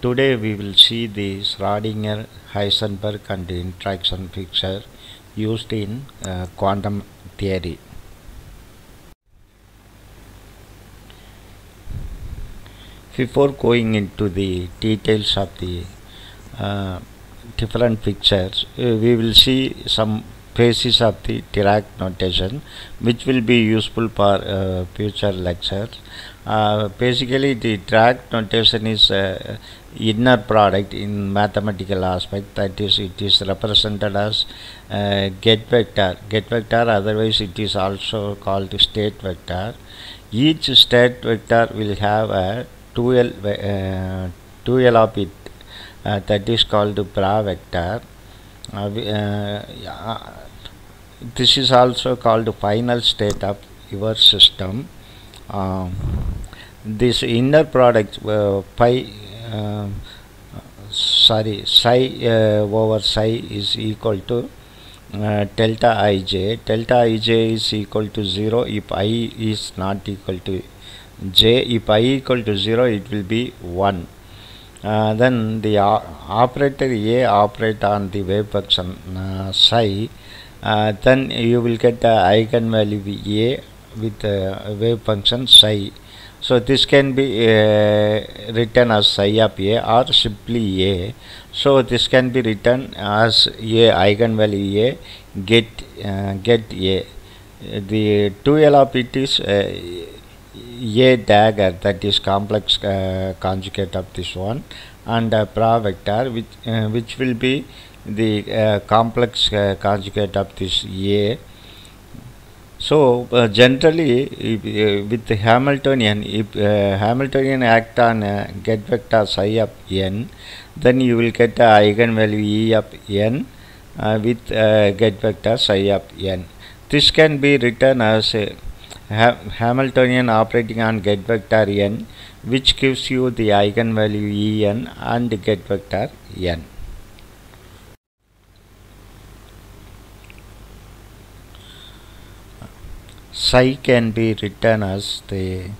Today we will see the Schrödinger, Heisenberg and the interaction picture used in quantum theory. Before going into the details of the uh, different pictures, we will see some basis of the Dirac notation, which will be useful for future lectures. Basically, the Dirac notation is inner product in mathematical aspect. That is, it is represented as get vector. Get vector, otherwise it is also called state vector. Each state vector will have a 2L of it. That is called bra vector. This is also called final state of your system. This inner product psi over psi is equal to delta ij. Delta ij is equal to 0 if I is not equal to j. If I equal to 0, it will be 1. Then the operator A operate on the wave function psi. Then you will get the eigenvalue A with wave function psi. So this can be written as psi of A or simply A. So this can be written as A eigenvalue A get A. The 2L of it is A dagger, that is complex conjugate of this one, and bra vector which will be the complex conjugate of this A. So generally, with the Hamiltonian, if Hamiltonian act on get vector psi of n, then you will get the eigenvalue E of n with get vector psi of n. This can be written as Hamiltonian operating on get vector n, which gives you the eigenvalue En and get vector n. Psi can be written as the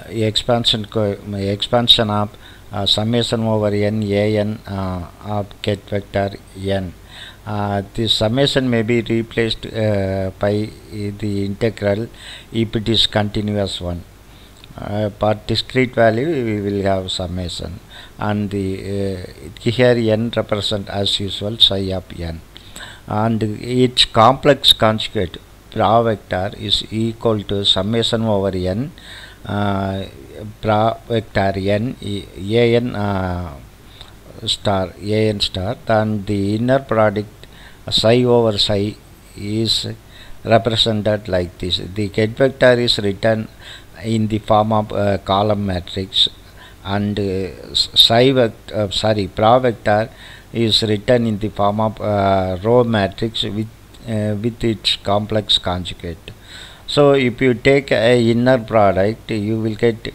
expansion of summation over n an of get vector n. This summation may be replaced by the integral if it is continuous one. For discrete value we will have summation, and the here n represent as usual psi of n, and its complex conjugate bra vector is equal to summation over n bra vector n star and the inner product psi over psi is represented like this. The get vector is written in the form of column matrix, and bra vector is written in the form of row matrix with its complex conjugate. So if you take a inner product, you will get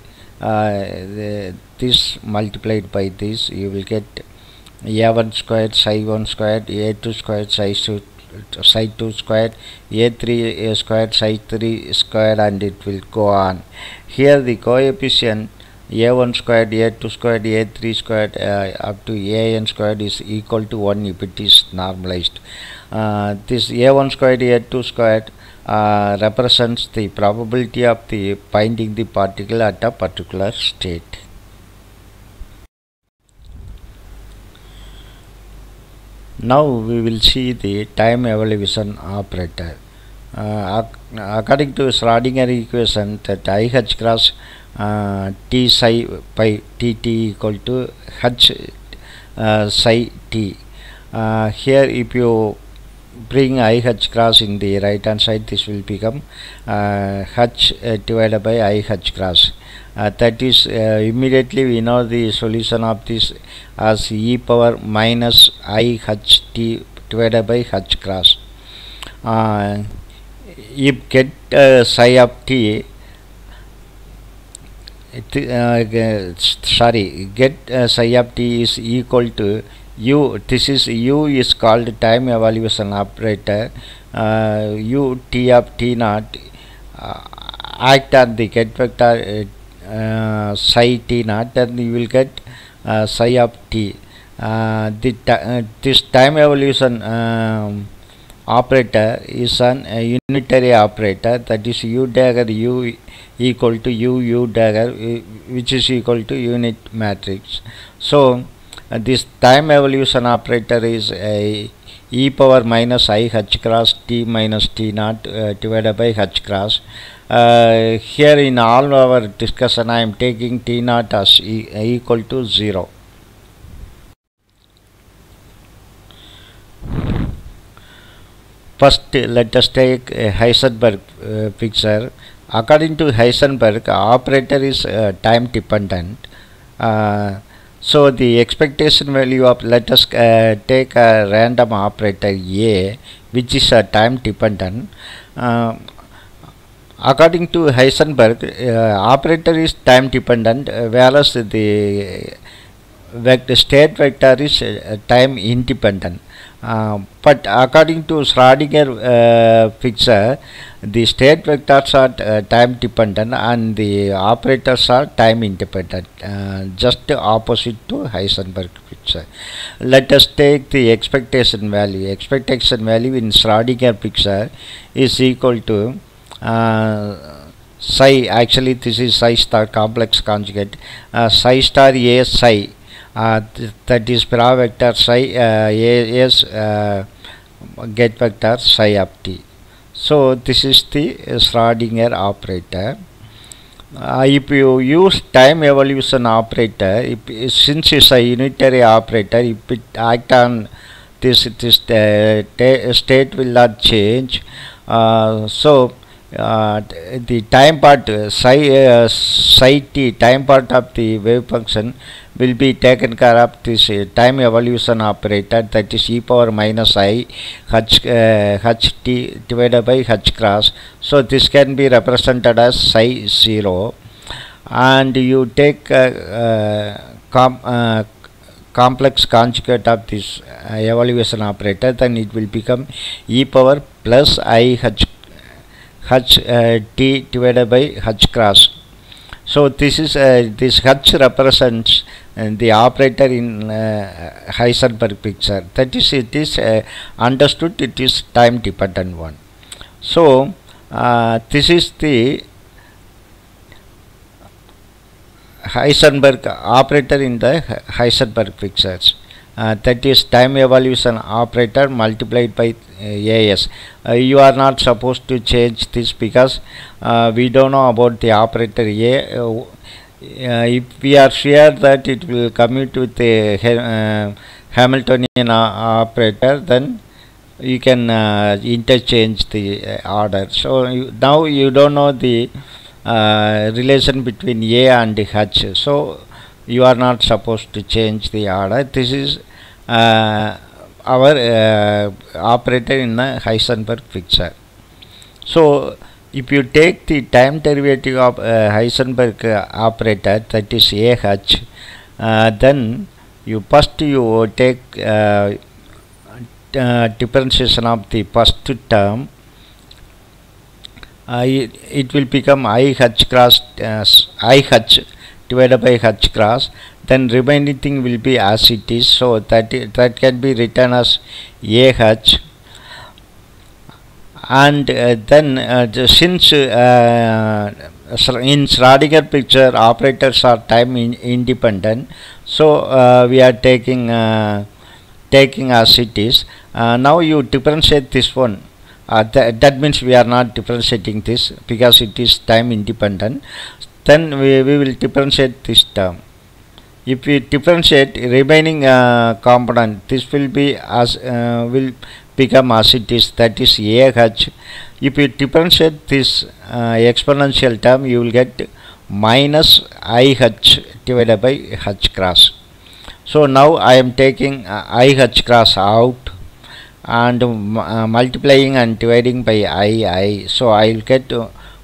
this multiplied by this, you will get a1 squared psi 1 squared, a2 squared psi 2 squared, a3 squared psi 3 squared, and it will go on. Here the coefficient a1 squared, a2 squared, a3 squared up to an squared is equal to 1 if it is normalized. This a1 squared, a2 squared represents the probability of the finding the particle at a particular state. Now we will see the time evolution operator. According to Schrödinger equation, that IH cross T psi by Tt equal to H psi T. Here if you bring IH cross in the right hand side, this will become H divided by IH cross. That is immediately we know the solution of this as e power minus IHT divided by H cross. If get psi of t get psi of t is equal to u. This is u is called time evolution operator. U t of t naught act on the get vector psi t naught, then you will get psi of t. This time evolution operator is an unitary operator, that is u dagger u equal to u dagger, which is equal to unit matrix. So this time evolution operator is e power minus I h cross t minus t naught divided by h cross. Here in all our discussion I am taking t naught as equal to 0. First, let us take Heisenberg picture. According to Heisenberg, operator is time dependent. So the expectation value of, let us take a random operator A, which is time dependent. According to Heisenberg, operator is time dependent, whereas the state vector is time independent. But according to Schrödinger picture, the state vectors are time dependent and the operators are time independent, just opposite to Heisenberg picture. Let us take the expectation value. Expectation value in Schrödinger picture is equal to psi, actually this is psi star complex conjugate, psi star A psi. That is para vector psi as get vector psi of t. So this is the Schrödinger operator. If you use time evolution operator, since it's a unitary operator, if it act on this state will not change. So the time part psi t, time part of the wave function, will be taken care of this time evolution operator, that is e power minus I h t divided by h cross. So this can be represented as psi 0, and you take complex conjugate of this evolution operator, then it will become e power plus I h t divided by h cross. So this is this h represents the operator in Heisenberg picture. That is, it is understood it is time dependent one. So this is the Heisenberg operator in the Heisenberg pictures. That is time evolution operator multiplied by AS. You are not supposed to change this because we don't know about the operator A. If we are sure that it will commute with the Hamiltonian operator, then you can interchange the order. So now you don't know the relation between A and H. So you are not supposed to change the order. This is our operator in the Heisenberg picture. So if you take the time derivative of Heisenberg operator, that is AH, then you first take differentiation of the first term. It will become IH cross IH divided by H cross, then remaining thing will be as it is, so that can be written as AH. And then since in Schrödinger picture operators are time independent, so we are taking as it is. Now you differentiate this one. That means we are not differentiating this because it is time independent. Then we will differentiate this term. If we differentiate remaining component, this will be as will become as it is, that is AH. If you differentiate this exponential term, you will get minus IH divided by H cross. So now I am taking IH cross out and multiplying and dividing by I. So I will get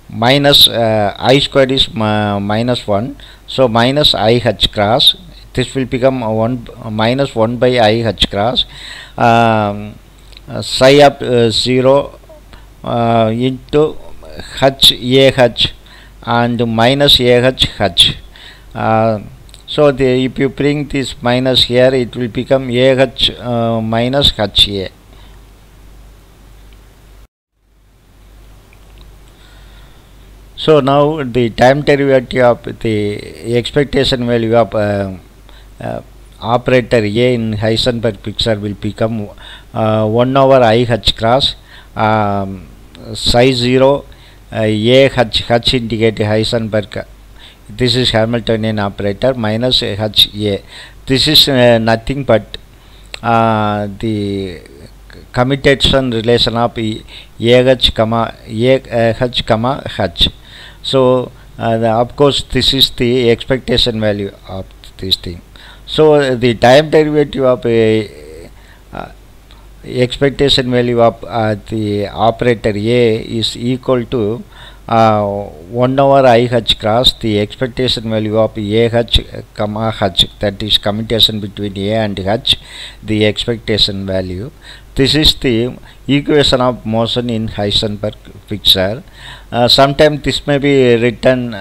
minus I squared is minus 1. So minus IH cross. This will become minus 1 by IH cross. Psi of 0 into H AH and minus AH H. So if you bring this minus here, it will become AH minus HA. So now the time derivative of the expectation value of operator A in Heisenberg picture will become 1 over IH cross psi 0 H indicate Heisenberg. This is Hamiltonian operator minus HA. This is nothing but the commutation relation of AH comma H. So of course this is the expectation value of this thing. So the time derivative of expectation value of the operator A is equal to 1 over IH cross the expectation value of AH comma H, that is commutation between A and H, the expectation value. This is the equation of motion in Heisenberg picture. Sometimes this may be written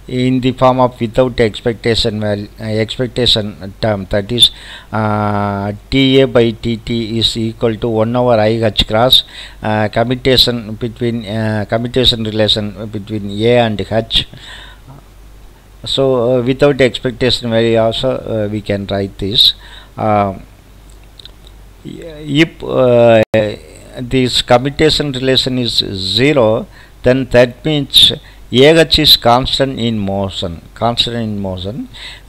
in the form of without expectation value, expectation term, that is TA by TT is equal to 1 over IH cross commutation between commutation relation between A and H. So without expectation value also we can write this. If this commutation relation is 0, then that means AH is constant in motion.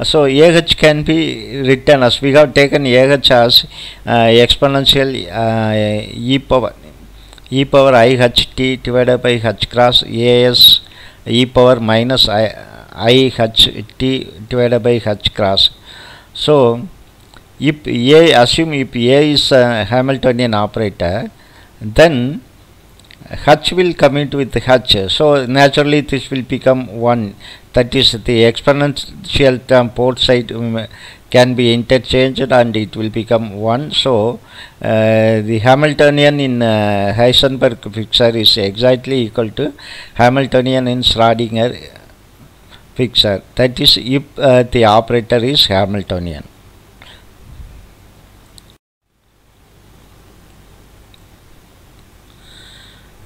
So AH can be written as, we have taken AH as exponential e power IHT divided by H cross AS e power minus IHT divided by H cross. So if A, assume if A is a Hamiltonian operator, then H will commute with H, so naturally this will become 1, that is the exponential term both side can be interchanged and it will become 1. So the Hamiltonian in Heisenberg picture is exactly equal to Hamiltonian in Schrödinger picture, that is if the operator is Hamiltonian.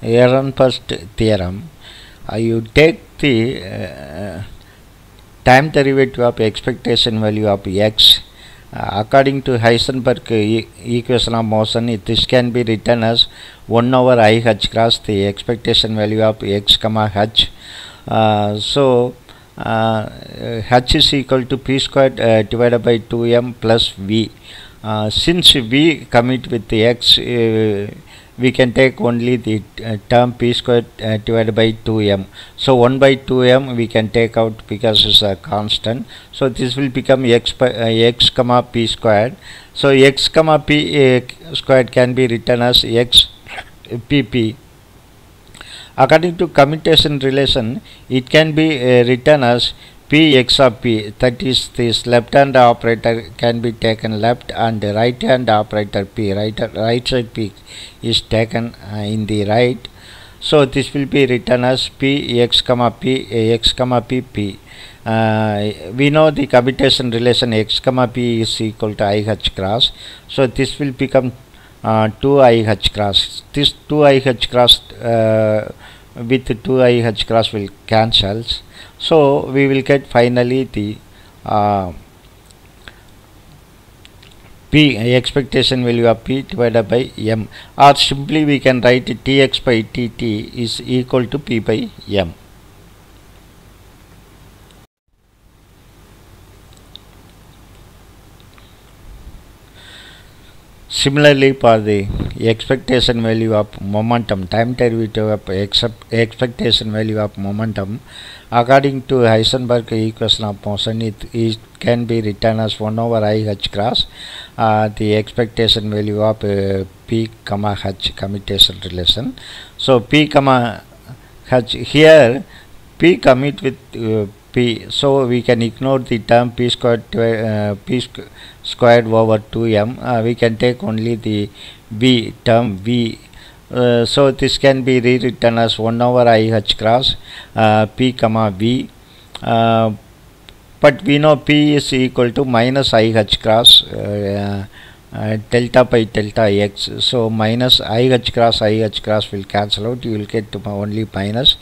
Ehrenfest theorem, you take the time derivative of expectation value of x according to Heisenberg equation of motion. This can be written as 1 over IH cross the expectation value of x comma h. So h is equal to p squared divided by 2m plus v. Since v commute with the x, we can take only the term p squared divided by 2m. So 1 by 2m we can take out because it's a constant. So this will become x comma p squared. So x comma p squared can be written as x pp. According to commutation relation, it can be written as p x of p, that is this left hand operator can be taken left and right hand operator p, right side p is taken in the right. So this will be written as p x comma p p. We know the commutation relation x comma p is equal to IH cross. So this will become 2 IH cross. This 2 IH cross with 2 IH cross will cancels. So we will get finally the p expectation value of p divided by m, or simply we can write tx by tt is equal to p by m. Similarly, for the expectation value of momentum, time derivative of expectation value of momentum, according to Heisenberg equation of motion, it can be written as 1 over IH cross the expectation value of p comma h commutation relation. So p comma h, here p commute with p, so we can ignore the term p squared squared over 2m. We can take only the v term v. So this can be rewritten as 1 over IH cross p comma v but we know P is equal to minus I H cross delta by delta x. So minus I H cross will cancel out. You will get only minus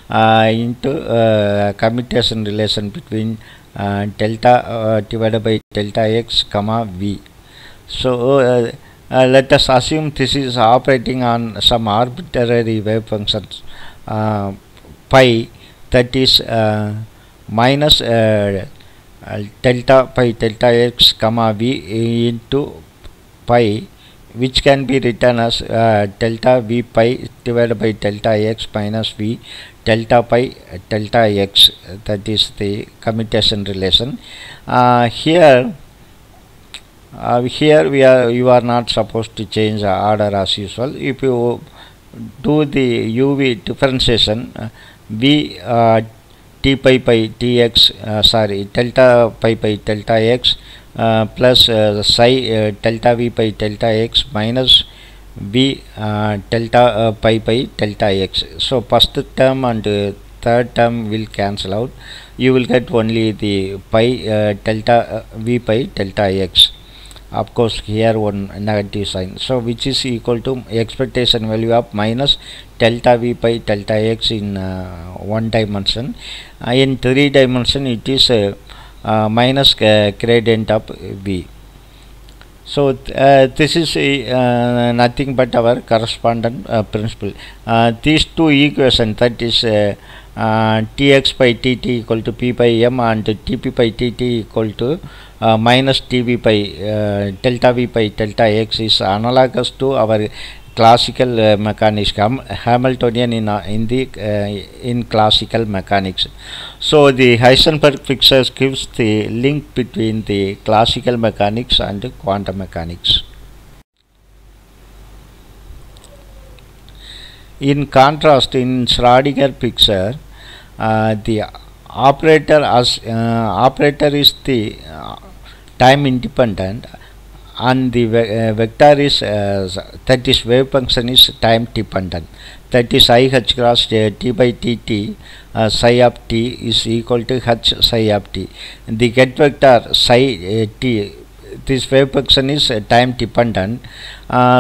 into commutation relation between delta divided by delta x comma v. So let us assume this is operating on some arbitrary wave functions pi, that is minus delta by delta x comma v into pi, which can be written as delta v pi divided by delta x minus v delta pi delta x. That is the commutation relation. Here you are not supposed to change the order as usual. If you do the uv differentiation, v t pi by dx, delta pi by delta x plus psi delta v by delta x minus v delta pi by delta x. So first term and third term will cancel out. You will get only the pi delta v by delta x. Of course, here one negative sign, so which is equal to expectation value of minus delta v by delta x in one dimension. In three dimension it is minus gradient of v. So this is nothing but our correspondent principle. These two equations, that is tx by tt equal to p by m and tp by tt equal to minus tv by delta v by delta x, is analogous to our classical mechanics, Hamiltonian in classical mechanics. So the Heisenberg fixture gives the link between the classical mechanics and quantum mechanics. In contrast, in Schrödinger picture, the operator is the time independent, and the vector is that is wave function is time dependent. That is I H cross t by dt psi of t is equal to h psi of t. The get vector psi t, this wave function is time dependent,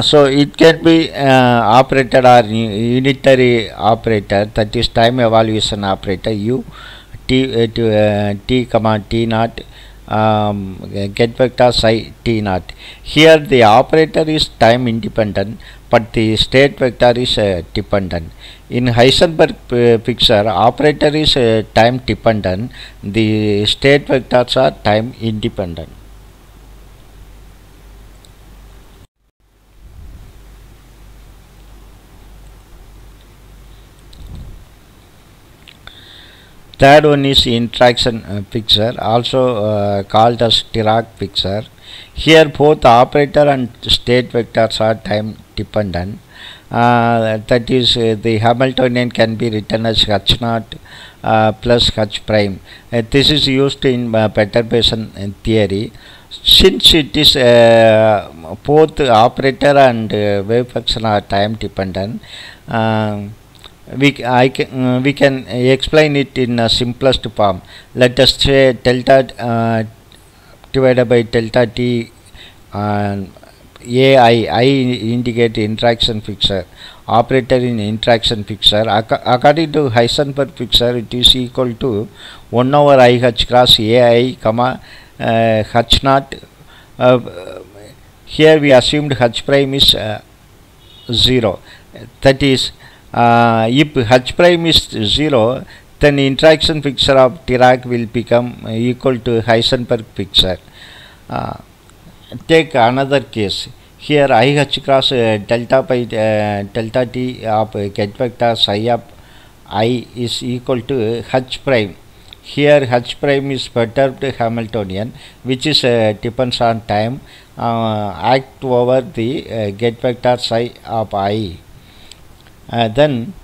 so it can be operated or unitary operator, that is time evaluation operator u t comma t naught get vector psi t naught. Here the operator is time independent, but the state vector is dependent. In Heisenberg picture, operator is time dependent, the state vectors are time independent. Third one is interaction picture, also called as Dirac picture. Here both operator and state vectors are time dependent. That is the Hamiltonian can be written as h naught plus h prime. This is used in perturbation theory. Since it is both operator and wave function are time dependent, we can explain it in a simplest form. Let us say delta divided by delta t, I indicate interaction fixture, operator in interaction fixture. According to Heisenberg fixture, it is equal to 1 over I h cross ai comma h naught. Here we assumed h prime is 0. That is, if h prime is 0, then interaction fixture of Dirac will become equal to Heisenberg fixture. Take another case. Here I h cross delta by delta t of get vector psi of I is equal to h prime. Here h prime is perturbed Hamiltonian, which is depends on time, act over the get vector psi of I. Then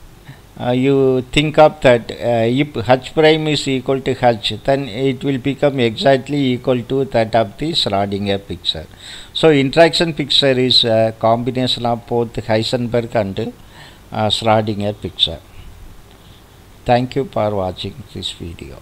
you think of that if h prime is equal to h, then it will become exactly equal to that of the Schrödinger picture. So interaction picture is a combination of both Heisenberg and Schrödinger picture. Thank you for watching this video.